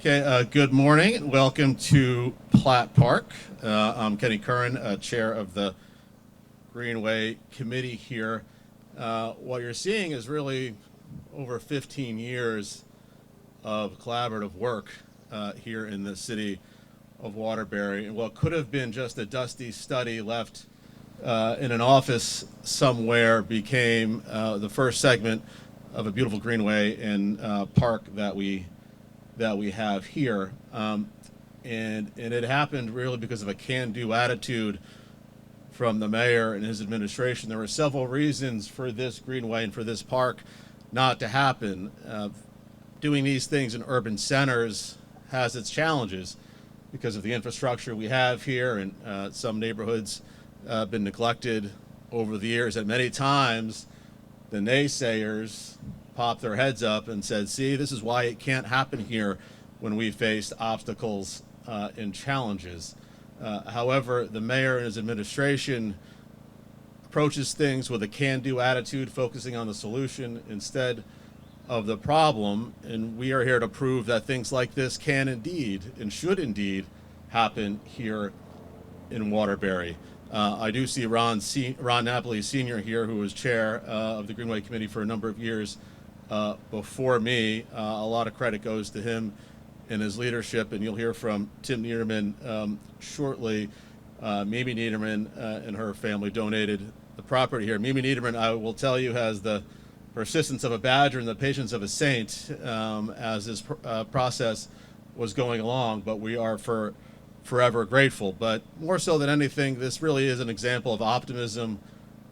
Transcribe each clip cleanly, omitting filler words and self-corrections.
Okay, good morning and welcome to Platt Park. I'm Kenny Curran, chair of the Greenway Committee here. What you're seeing is really over 15 years of collaborative work here in the city of Waterbury. And what could have been just a dusty study left in an office somewhere became the first segment of a beautiful greenway and park that we have here. And it happened really because of a can-do attitude from the mayor and his administration. There were several reasons for this greenway and for this park not to happen. Doing these things in urban centers has its challenges because of the infrastructure we have here, and some neighborhoods have been neglected over the years. And many times the naysayers popped their heads up and said, see, this is why it can't happen here when we faced obstacles and challenges. However, the mayor and his administration approaches things with a can-do attitude, focusing on the solution instead of the problem. And we are here to prove that things like this can indeed and should indeed happen here in Waterbury. I do see Ron Napoli Sr. here, who was chair of the Greenway Committee for a number of years before me. A lot of credit goes to him and his leadership, and you'll hear from Tim Niederman shortly. Mimi Niederman and her family donated the property here. Mimi Niederman, I will tell you, has the persistence of a badger and the patience of a saint as this process was going along, but we are forever grateful. But more so than anything, this really is an example of optimism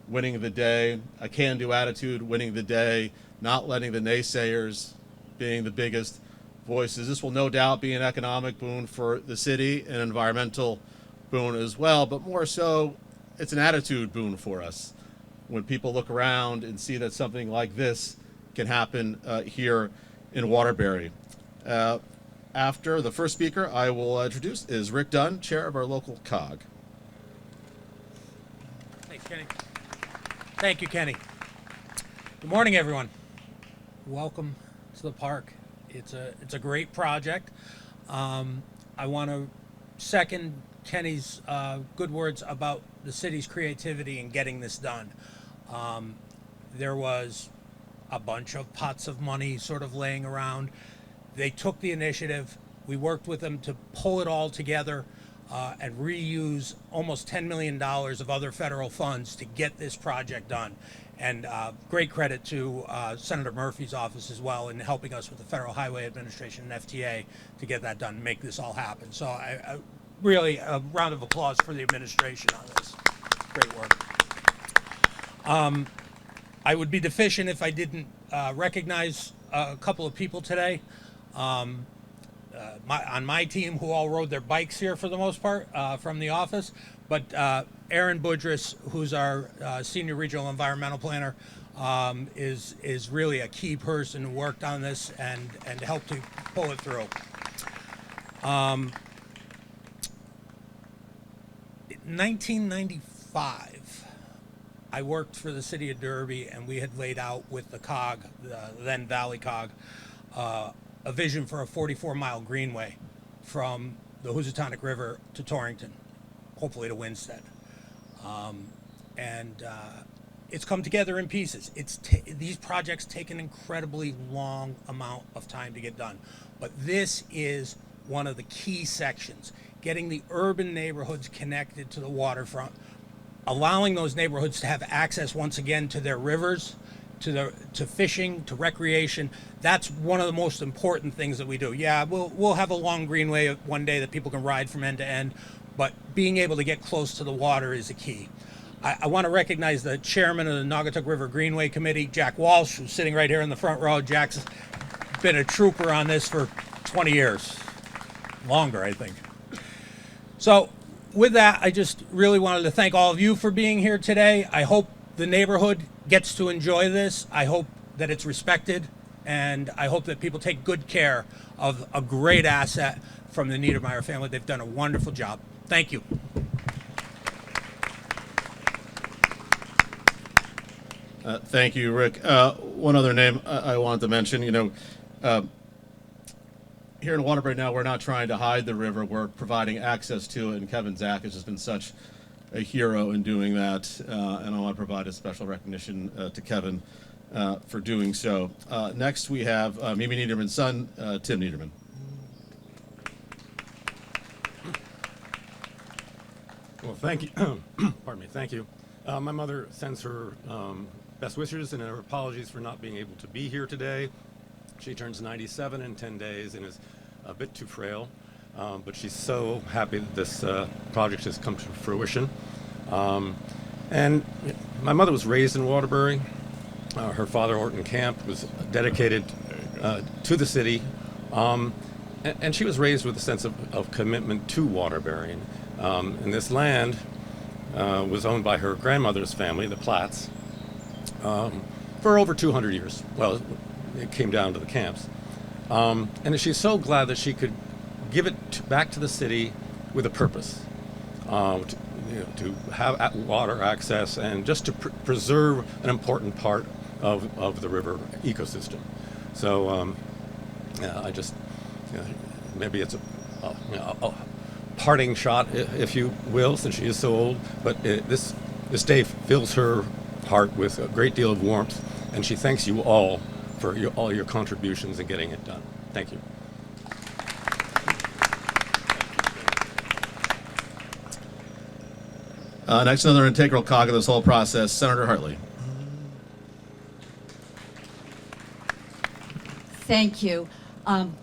winning the day, a can-do attitude winning the day, not letting the naysayers being the biggest voices. This will no doubt be an economic boon for the city, an environmental boon as well, but more so, it's an attitude boon for us. When people look around and see that something like this can happen here in Waterbury. After the first speaker I will introduce is Rick Dunn, chair of our local COG. Thanks, Kenny. Thank you, Kenny. Good morning, everyone. Welcome to the park. It's a great project. I want to second Kenny's good words about the city's creativity in getting this done. There was a bunch of pots of money sort of laying around. They took the initiative. We worked with them to pull it all together and reuse almost $10 million of other federal funds to get this project done. And great credit to Senator Murphy's office as well in helping us with the Federal Highway Administration and FTA to get that done and make this all happen. So I really a round of applause for the administration on this. Great work. I would be deficient if I didn't recognize a couple of people today on my team who all rode their bikes here for the most part from the office. But Aaron Budris, who's our senior regional environmental planner, is really a key person who worked on this and helped to pull it through. In 1995, I worked for the city of Derby, and we had laid out with the COG, the then Valley COG, a vision for a 44-mile greenway from the Housatonic River to Torrington, hopefully to Winstead. It's come together in pieces. These projects take an incredibly long amount of time to get done, but this is one of the key sections, getting the urban neighborhoods connected to the waterfront, allowing those neighborhoods to have access once again to their rivers, to fishing, to recreation. That's one of the most important things that we do. Yeah, we'll have a long greenway one day that people can ride from end to end, but being able to get close to the water is a key. I want to recognize the chairman of the Naugatuck River Greenway Committee, Jack Walsh, who's sitting right here in the front row. Jack's been a trooper on this for 20 years, longer, I think. So with that, I just really wanted to thank all of you for being here today. I hope the neighborhood gets to enjoy this. I hope that it's respected, and I hope that people take good care of a great asset from the Niedermeyer family. They've done a wonderful job. Thank you. Thank you, Rick. One other name I wanted to mention, here in Waterbury now, we're not trying to hide the river. We're providing access to it, and Kevin Zach has just been such a hero in doing that, and I want to provide a special recognition to Kevin for doing so. Next, we have Mimi Niederman's son, Tim Niederman. Well, thank you. Pardon me. Thank you. My mother sends her best wishes and her apologies for not being able to be here today. She turns 97 in 10 days and is a bit too frail, but she's so happy that this project has come to fruition. And my mother was raised in Waterbury. Her father, Horton Camp, was dedicated to the city, and she was raised with a sense of commitment to Waterbury. And this land was owned by her grandmother's family, the Platts, for over 200 years. Well, it came down to the Camps. And she's so glad that she could give it back to the city with a purpose, to have water access and just to preserve an important part of the river ecosystem. So I just, maybe it's a parting shot, if you will, since she is so old, but this day fills her heart with a great deal of warmth, and she thanks you all for all your contributions in getting it done. Thank you. Next, another integral cog of this whole process, Senator Hartley. Thank you.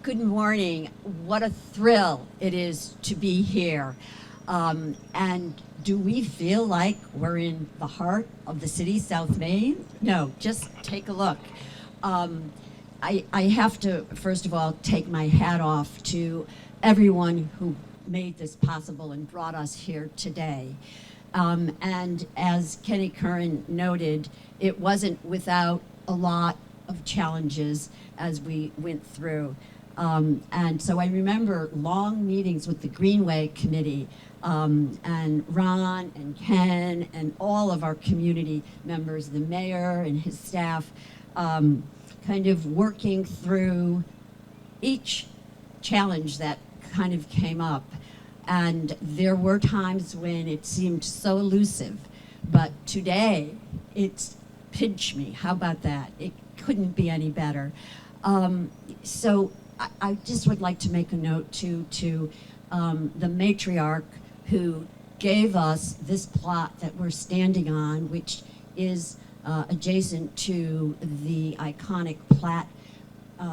Good morning. What a thrill it is to be here. And do we feel like we're in the heart of the city, South Main? No, just take a look. I have to, first of all, take my hat off to everyone who made this possible and brought us here today. And as Kenny Curran noted, it wasn't without a lot of challenges as we went through. And so I remember long meetings with the Greenway Committee, and Ron and Ken and all of our community members, the mayor and his staff, kind of working through each challenge that kind of came up. And there were times when it seemed so elusive, but today it's pinch me. How about that? It couldn't be any better. So I just would like to make a note to the matriarch who gave us this plot that we're standing on, which is adjacent to the iconic Platt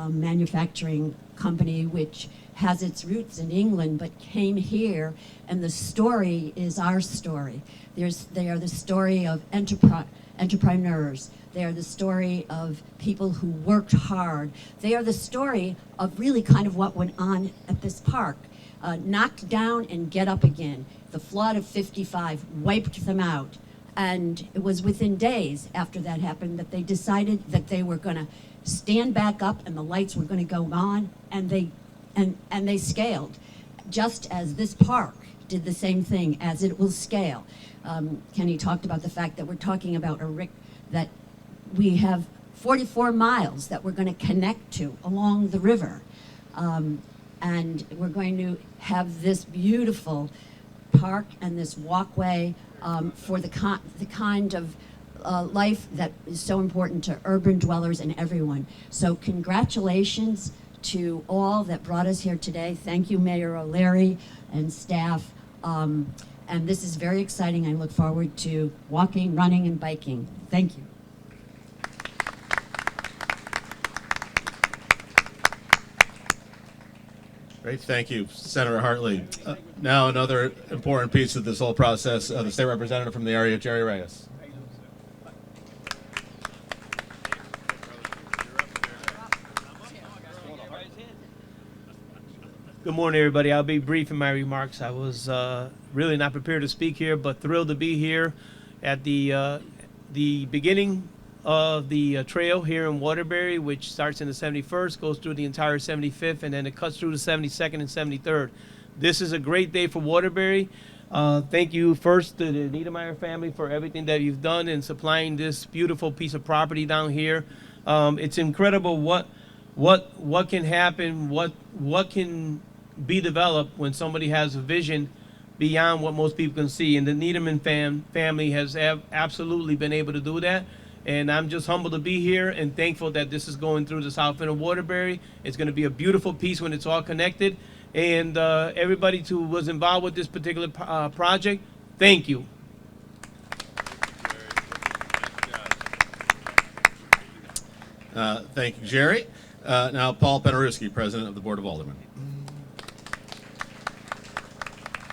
manufacturing company, which has its roots in England but came here, and the story is our story. They are the story of entrepreneurs. They are the story of people who worked hard. They are the story of really kind of what went on at this park. Knocked down and get up again. The flood of '55 wiped them out. And it was within days after that happened that they decided that they were going to stand back up and the lights were going to go on, and they scaled, just as this park did the same thing as it will scale. Kenny talked about the fact that we're talking about that we have 44 miles that we're going to connect to along the river. And we're going to have this beautiful park and this walkway for the kind of life that is so important to urban dwellers and everyone. So congratulations to all that brought us here today. Thank you, Mayor O'Leary and staff. And this is very exciting. I look forward to walking, running, and biking. Thank you. Great, thank you, Senator Hartley. Now another important piece of this whole process, the state representative from the area, Jerry Reyes. Good morning, everybody. I'll be brief in my remarks. I was really not prepared to speak here, but thrilled to be here at the beginning of the trail here in Waterbury, which starts in the 71st, goes through the entire 75th, and then it cuts through the 72nd and 73rd. This is a great day for Waterbury. Thank you first to the Niedermeyer family for everything that you've done in supplying this beautiful piece of property down here. It's incredible what what can happen, what can be developed when somebody has a vision beyond what most people can see. And the Niederman family has absolutely been able to do that. And I'm just humbled to be here and thankful that this is going through the south end of Waterbury. It's going to be a beautiful piece when it's all connected. And everybody who was involved with this particular project, thank you. Thank you, Jerry. Now, Paul Penarewski, President of the Board of Aldermen.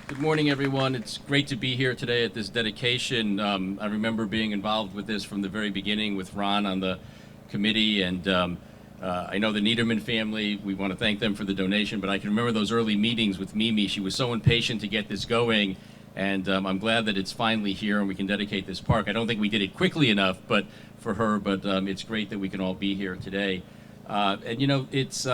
Good morning, everyone. It's great to be here today at this dedication. I remember being involved with this from the very beginning with Ron on the committee, and I know the Niederman family. We want to thank them for the donation, but I can remember those early meetings with Mimi. She was so impatient to get this going, and I'm glad that it's finally here and we can dedicate this park. I don't think we did it quickly enough, but for her, but it's great that we can all be here today. And you know, it's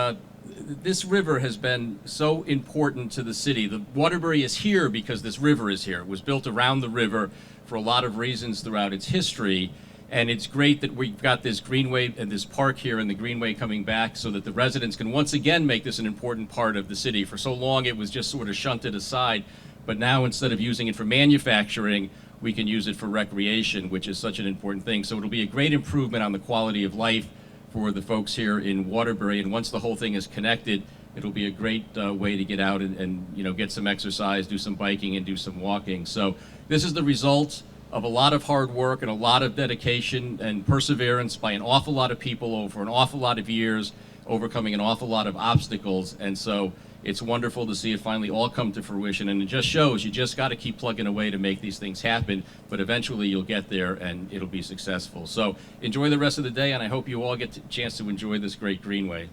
this river has been so important to the city. The Waterbury is here because this river is here. It was built around the river for a lot of reasons throughout its history. And it's great that we've got this greenway and this park here and the greenway coming back so that the residents can once again make this an important part of the city. For so long it was just sort of shunted aside, but now instead of using it for manufacturing, we can use it for recreation, which is such an important thing. So it'll be a great improvement on the quality of life for the folks here in Waterbury, and once the whole thing is connected, it'll be a great way to get out and you know, get some exercise, do some biking and do some walking. So this is the result of a lot of hard work and a lot of dedication and perseverance by an awful lot of people over an awful lot of years, overcoming an awful lot of obstacles. And so it's wonderful to see it finally all come to fruition, and it just shows you just got to keep plugging away to make these things happen, but eventually you'll get there and it'll be successful. So enjoy the rest of the day, and I hope you all get a chance to enjoy this great greenway.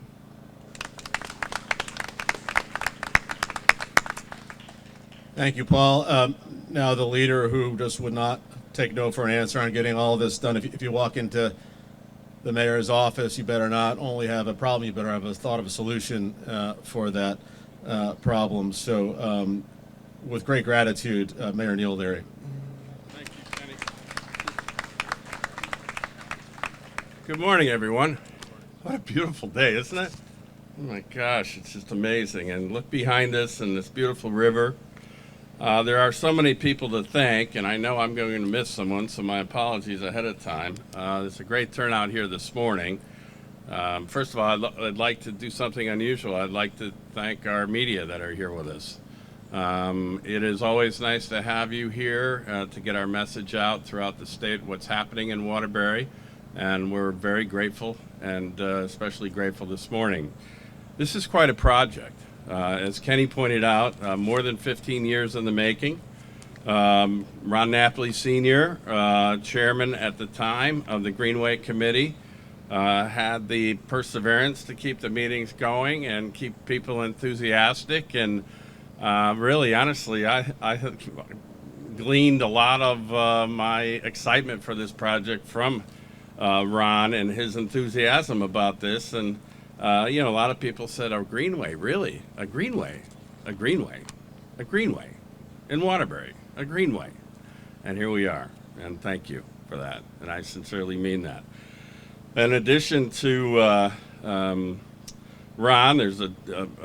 Thank you, Paul. Now the leader who just would not take no for an answer on getting all of this done. If you walk into the mayor's office, you better not only have a problem, you better have a thought of a solution for that problem. So with great gratitude, Mayor Neil Leary. Thank you, Kenny. Good morning, everyone. What a beautiful day, isn't it? Oh my gosh, it's just amazing. And look behind us and this beautiful river. There are so many people to thank, and I know I'm going to miss someone, so my apologies ahead of time. There's a great turnout here this morning. First of all, I'd like to do something unusual. I'd like to thank our media that are here with us. It is always nice to have you here to get our message out throughout the state, what's happening in Waterbury, and we're very grateful, and especially grateful this morning. This is quite a project. As Kenny pointed out, more than 15 years in the making. Ron Napoli Sr., chairman at the time of the Greenway Committee, had the perseverance to keep the meetings going and keep people enthusiastic. And really, honestly, I have gleaned a lot of my excitement for this project from Ron and his enthusiasm about this. And you know, a lot of people said, "Oh, Greenway, really? A Greenway? A Greenway? A Greenway? In Waterbury? A Greenway?" And here we are, and thank you for that, and I sincerely mean that. In addition to Ron, there's a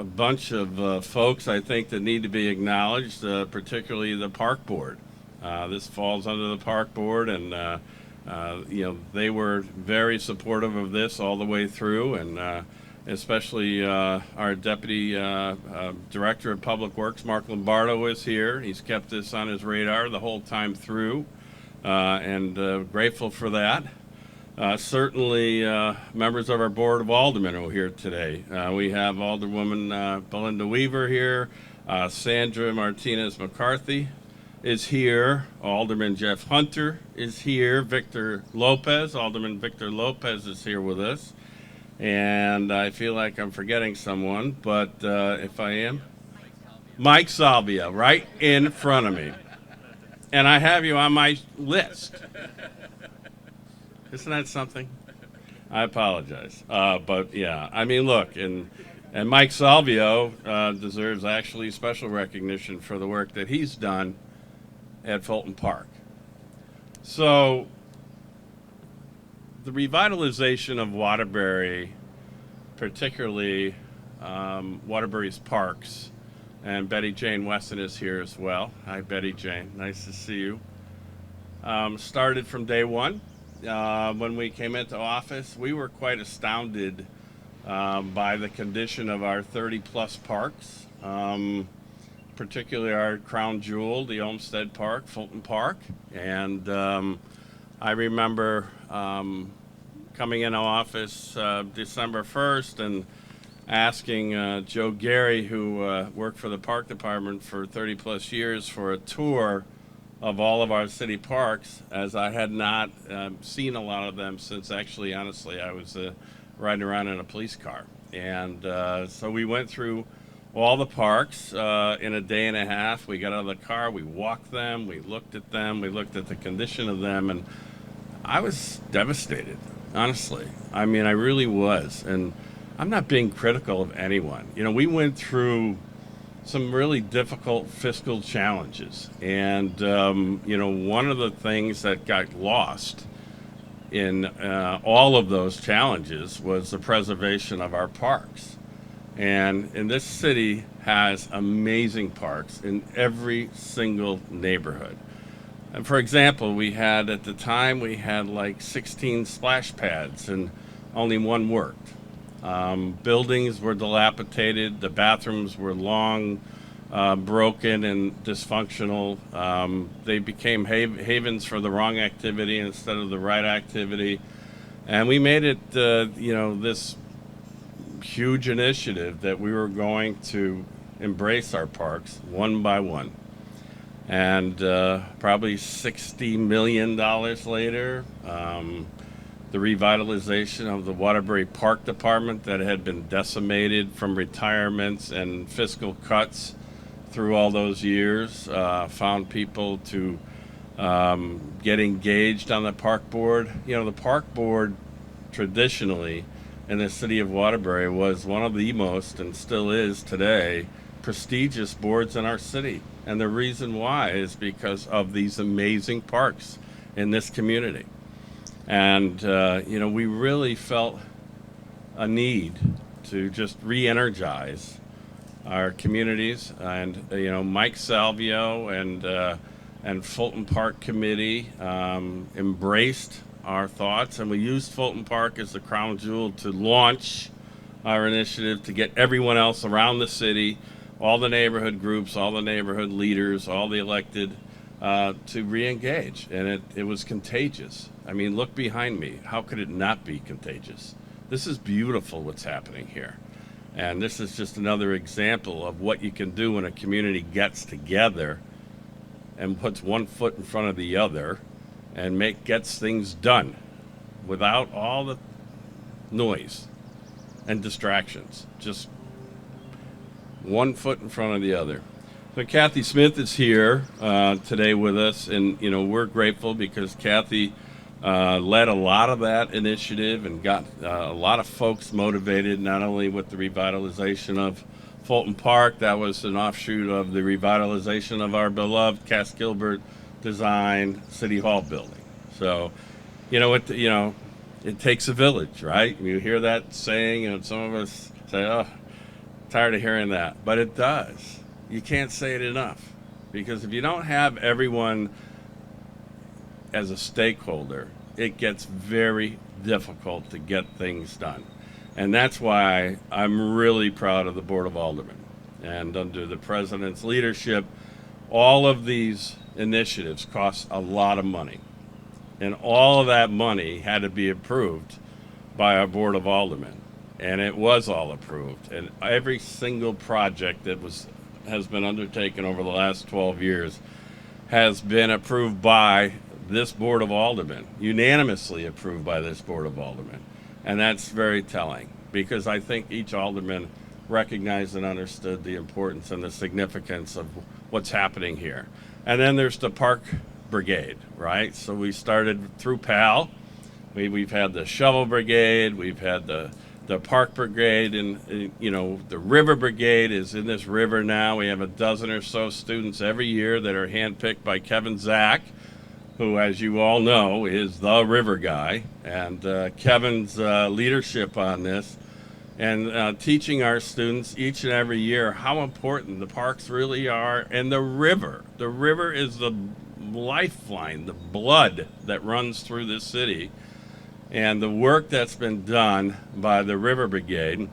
bunch of folks, I think, that need to be acknowledged, particularly the Park Board. This falls under the Park Board, and you know, they were very supportive of this all the way through, and especially our Deputy Director of Public Works, Mark Lombardo, is here. He's kept this on his radar the whole time through, and grateful for that. Certainly members of our Board of Aldermen are here today. We have Alderwoman Belinda Weaver here, Sandra Martinez McCarthy is here, Alderman Jeff Hunter is here, Victor Lopez, Alderman Victor Lopez is here with us. And I feel like I'm forgetting someone, but if I am, Mike Salvia, right in front of me. And I have you on my list. Isn't that something? I apologize. But yeah, I mean, look, and Mike Salvio deserves actually special recognition for the work that he's done at Fulton Park. So the revitalization of Waterbury, particularly Waterbury's parks. And Betty Jane Wesson is here as well. Hi, Betty Jane. Nice to see you. Started from day one. When we came into office, we were quite astounded by the condition of our 30-plus parks, particularly our crown jewel, the Olmsted Park, Fulton Park. And I remember coming into office December 1st and asking Joe Gary, who worked for the park department for 30 plus years, for a tour of all of our city parks, as I had not seen a lot of them since, actually, honestly, I was riding around in a police car. And so we went through all the parks in a day and a half. We got out of the car, we walked them, we looked at the condition of them, and I was devastated, honestly. I mean, I really was. And I'm not being critical of anyone. You know, we went through some really difficult fiscal challenges. And, you know, one of the things that got lost in all of those challenges was the preservation of our parks. And this city has amazing parks in every single neighborhood. And for example, at the time, we had like 16 splash pads and only one worked. Buildings were dilapidated, the bathrooms were long, broken and dysfunctional. They became havens for the wrong activity instead of the right activity. And we made it, you know, this huge initiative that we were going to embrace our parks one by one. And probably $60 million later, the revitalization of the Waterbury Park Department that had been decimated from retirements and fiscal cuts through all those years, found people to get engaged on the park board. You know, the park board traditionally in the city of Waterbury was one of the most, and still is today, prestigious boards in our city. And the reason why is because of these amazing parks in this community. And, you know, we really felt a need to just re-energize our communities. And, you know, Mike Salvio and Fulton Park Committee embraced our thoughts. And we used Fulton Park as the crown jewel to launch our initiative to get everyone else around the city, all the neighborhood groups, all the neighborhood leaders, all the elected, to re-engage. And it was contagious. I mean, look behind me. How could it not be contagious? This is beautiful what's happening here. And this is just another example of what you can do when a community gets together and puts one foot in front of the other and gets things done without all the noise and distractions. Just one foot in front of the other. So Kathy Smith is here today with us, and you know, we're grateful because Kathy led a lot of that initiative and got a lot of folks motivated, not only with the revitalization of Fulton Park. That was an offshoot of the revitalization of our beloved Cass Gilbert design City Hall building. So, you know, it takes a village, right? You hear that saying, and some of us say, "Oh, tired of hearing that," but it does. You can't say it enough, because if you don't have everyone as a stakeholder, it gets very difficult to get things done. And that's why I'm really proud of the Board of Aldermen. And under the President's leadership, all of these initiatives cost a lot of money. And all of that money had to be approved by our Board of Aldermen. And it was all approved. And every single project that has been undertaken over the last 12 years has been approved by this Board of Aldermen, unanimously approved by this Board of Aldermen. And that's very telling, because I think each alderman recognized and understood the importance and the significance of what's happening here. And then there's the Park Brigade, right? So we started through PAL. We've had the Shovel Brigade, we've had the Park Brigade, and you know, the River Brigade is in this river now. We have a dozen or so students every year that are handpicked by Kevin Zach, who, as you all know, is the river guy. And Kevin's leadership on this and teaching our students each and every year how important the parks really are, and the river. The river is the lifeline, the blood that runs through this city. And the work that's been done by the River Brigade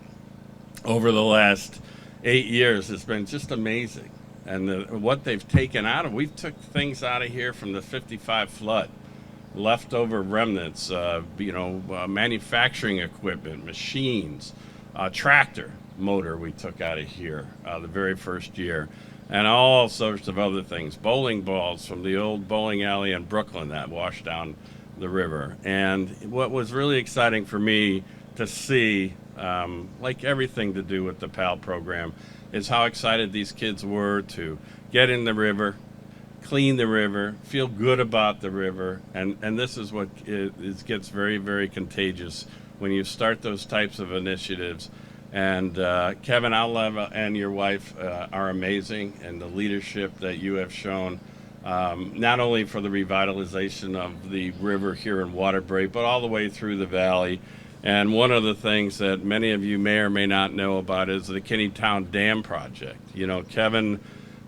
over the last 8 years has been just amazing. And what they've taken out of, we've took things out of here from the 55 flood, leftover remnants, manufacturing equipment, machines, tractor motor we took out of here the very first year, and all sorts of other things, bowling balls from the old bowling alley in Brooklyn that washed down the river. And what was really exciting for me to see, like everything to do with the PAL program, is how excited these kids were to get in the river, clean the river, feel good about the river, and this is what gets very, very contagious when you start those types of initiatives. And Kevin Aleva and your wife are amazing, and the leadership that you have shown, not only for the revitalization of the river here in Waterbury, but all the way through the valley. And one of the things that many of you may or may not know about is the Kinneytown Dam project. You know, Kevin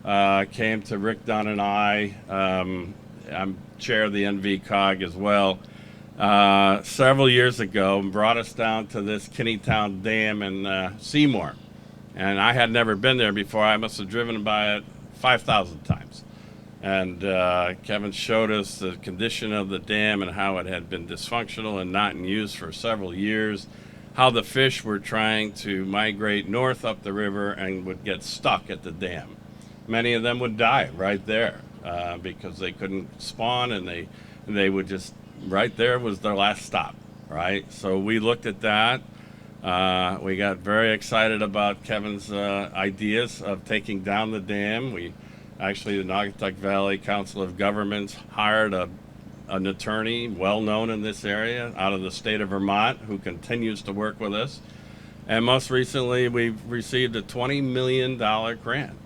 came to Rick Dunn and I'm chair of the NVCOG as well, several years ago, and brought us down to this Kinneytown Dam in Seymour. And I had never been there before. I must have driven by it 5,000 times. And Kevin showed us the condition of the dam and how it had been dysfunctional and not in use for several years, how the fish were trying to migrate north up the river and would get stuck at the dam. Many of them would die right there because they couldn't spawn, and they would just, right there was their last stop, right? So we looked at that. We got very excited about Kevin's ideas of taking down the dam. Actually, the Naugatuck Valley Council of Governments hired an attorney well-known in this area out of the state of Vermont who continues to work with us. And most recently, we've received a $20 million grant.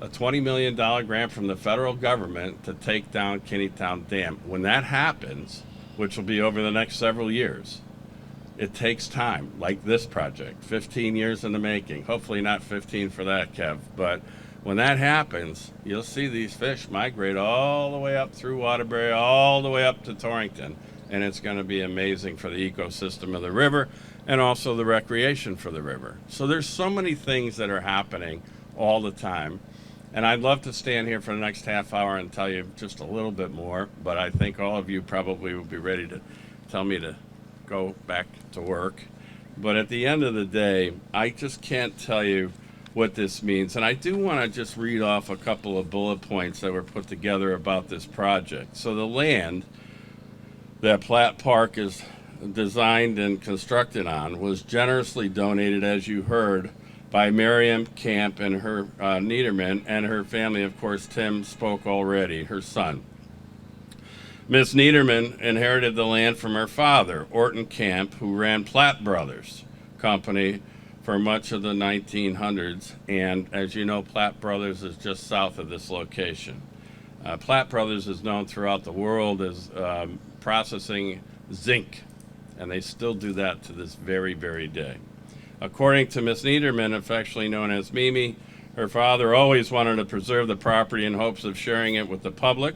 A $20 million grant from the federal government to take down Kinneytown Dam. When that happens, which will be over the next several years, it takes time, like this project, 15 years in the making. Hopefully not 15 for that, Kev, but when that happens, you'll see these fish migrate all the way up through Waterbury, all the way up to Torrington, and it's going to be amazing for the ecosystem of the river and also the recreation for the river. So there's so many things that are happening all the time, and I'd love to stand here for the next half hour and tell you just a little bit more, but I think all of you probably will be ready to tell me to go back to work. But at the end of the day, I just can't tell you what this means. And I do want to just read off a couple of bullet points that were put together about this project. So the land that Platt Park is designed and constructed on was generously donated, as you heard, by Miriam Camp and her Niederman and her family. Of course, Tim spoke already, her son. Miss Niederman inherited the land from her father, Orton Camp, who ran Platt Brothers Company for much of the 1900s, and as you know, Platt Brothers is just south of this location. Platt Brothers is known throughout the world as processing zinc, and they still do that to this very, very day. According to Miss Niederman, affectionately known as Mimi, her father always wanted to preserve the property in hopes of sharing it with the public.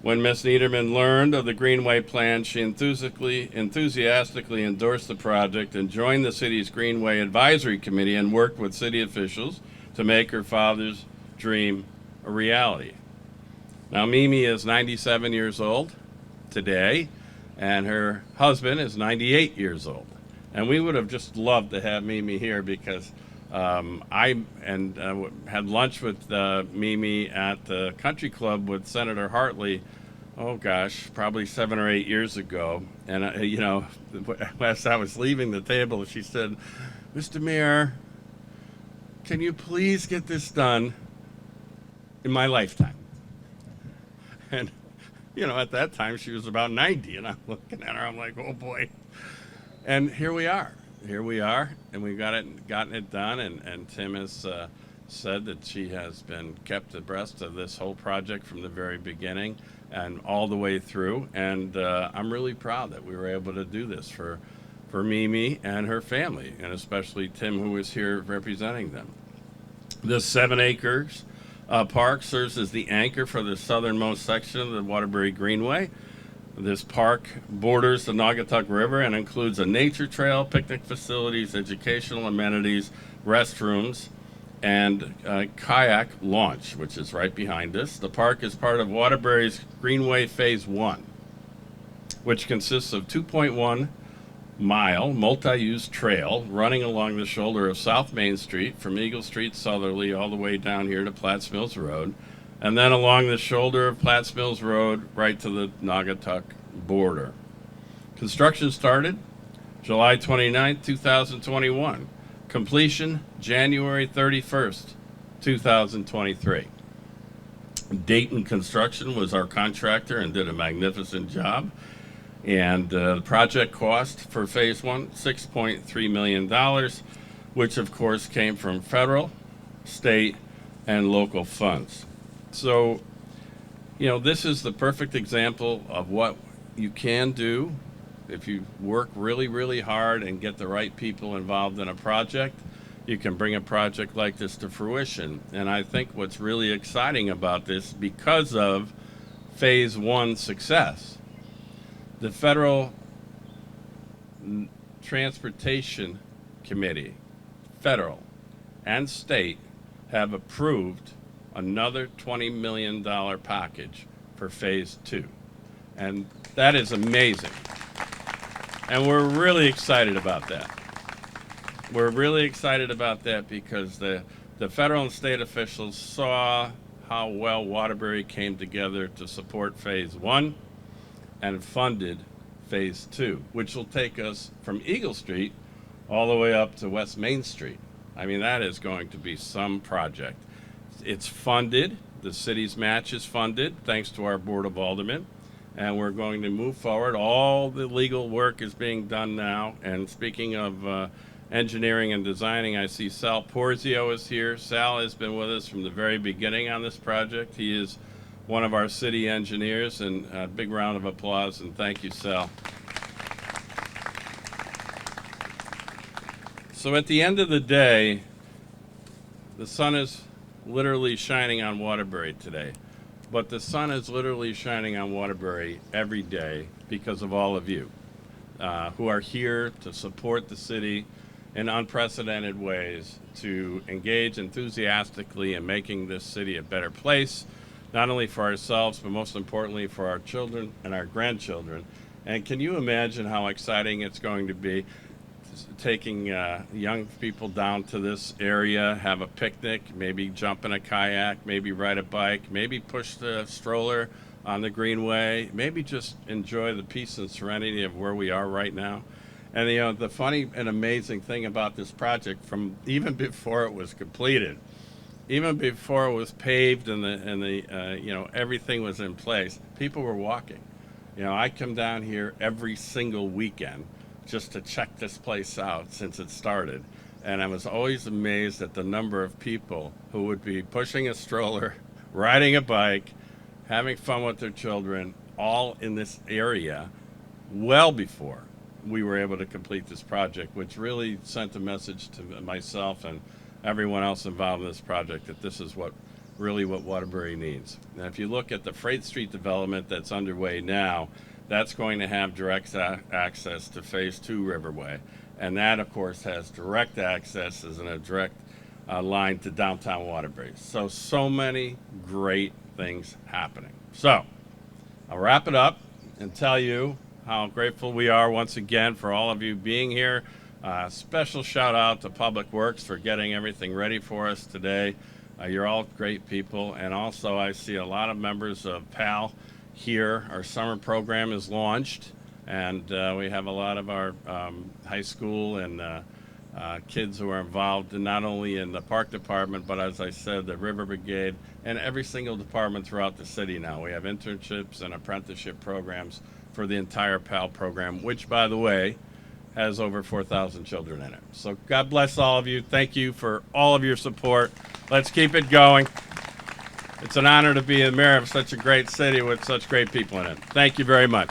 When Miss Niederman learned of the Greenway plan, she enthusiastically endorsed the project and joined the city's Greenway Advisory Committee and worked with city officials to make her father's dream a reality. Now, Mimi is 97 years old today, and her husband is 98 years old. And we would have just loved to have Mimi here because I had lunch with Mimi at the country club with Senator Hartley, oh gosh, probably 7 or 8 years ago. And, as I was leaving the table, she said, "Mr. Mayor, can you please get this done in my lifetime?" And, at that time, she was about 90, and I'm looking at her, I'm like, oh boy. And here we are, and we've gotten it done, and Tim has said that she has been kept abreast of this whole project from the very beginning and all the way through, and I'm really proud that we were able to do this for for Mimi and her family, and especially Tim, who is here representing them. This 7 acres park serves as the anchor for the southernmost section of the Waterbury Greenway. This park borders the Naugatuck River and includes a nature trail, picnic facilities, educational amenities, restrooms, and kayak launch, which is right behind us. The park is part of Waterbury's Greenway Phase 1, which consists of 2.1-mile multi-use trail running along the shoulder of South Main Street from Eagle Street southerly all the way down here to Platts Mills Road, and then along the shoulder of Platts Mills Road right to the Naugatuck border. Construction started July 29, 2021. Completion January 31st, 2023. Dayton Construction was our contractor and did a magnificent job. And the project cost for Phase 1, $6.3 million, which of course came from federal, state, and local funds. So, you know, this is the perfect example of what you can do if you work really, really hard and get the right people involved in a project. You can bring a project like this to fruition. And I think what's really exciting about this, because of Phase 1 success, the Federal Transportation Committee, federal and state, have approved another $20 million package for Phase 2. And that is amazing. And we're really excited about that. We're really excited about that because the federal and state officials saw how well Waterbury came together to support Phase 1 and funded Phase 2, which will take us from Eagle Street all the way up to West Main Street. I mean, that is going to be some project. It's funded. The city's match is funded, thanks to our Board of Aldermen. And we're going to move forward. All the legal work is being done now. And speaking of engineering and designing, I see Sal Porzio is here. Sal has been with us from the very beginning on this project. He is one of our city engineers, and a big round of applause, and thank you, Sal. So at the end of the day, the sun is literally shining on Waterbury today. But the sun is literally shining on Waterbury every day because of all of you who are here to support the city in unprecedented ways, to engage enthusiastically in making this city a better place, not only for ourselves, but most importantly for our children and our grandchildren. And can you imagine how exciting it's going to be taking young people down to this area, have a picnic, maybe jump in a kayak, maybe ride a bike, maybe push the stroller on the Greenway, maybe just enjoy the peace and serenity of where we are right now. And you know, the funny and amazing thing about this project, from even before it was completed, even before it was paved and the you know, everything was in place, people were walking. You know, I come down here every single weekend just to check this place out since it started. And I was always amazed at the number of people who would be pushing a stroller, riding a bike, having fun with their children, all in this area well before we were able to complete this project, which really sent a message to myself and everyone else involved in this project that this is what Waterbury needs. Now, if you look at the Freight Street development that's underway now, that's going to have direct access to Phase 2 Riverway. And that, of course, has direct access as a direct line to downtown Waterbury. So many great things happening. So, I'll wrap it up and tell you how grateful we are once again for all of you being here. Special shout out to Public Works for getting everything ready for us today. You're all great people. And also, I see a lot of members of PAL here. Our summer program is launched, and we have a lot of our high school and kids who are involved not only in the park department, but as I said, the River Brigade, and every single department throughout the city now. We have internships and apprenticeship programs for the entire PAL program, which, by the way, has over 4,000 children in it. So God bless all of you. Thank you for all of your support. Let's keep it going. It's an honor to be the mayor of such a great city with such great people in it. Thank you very much.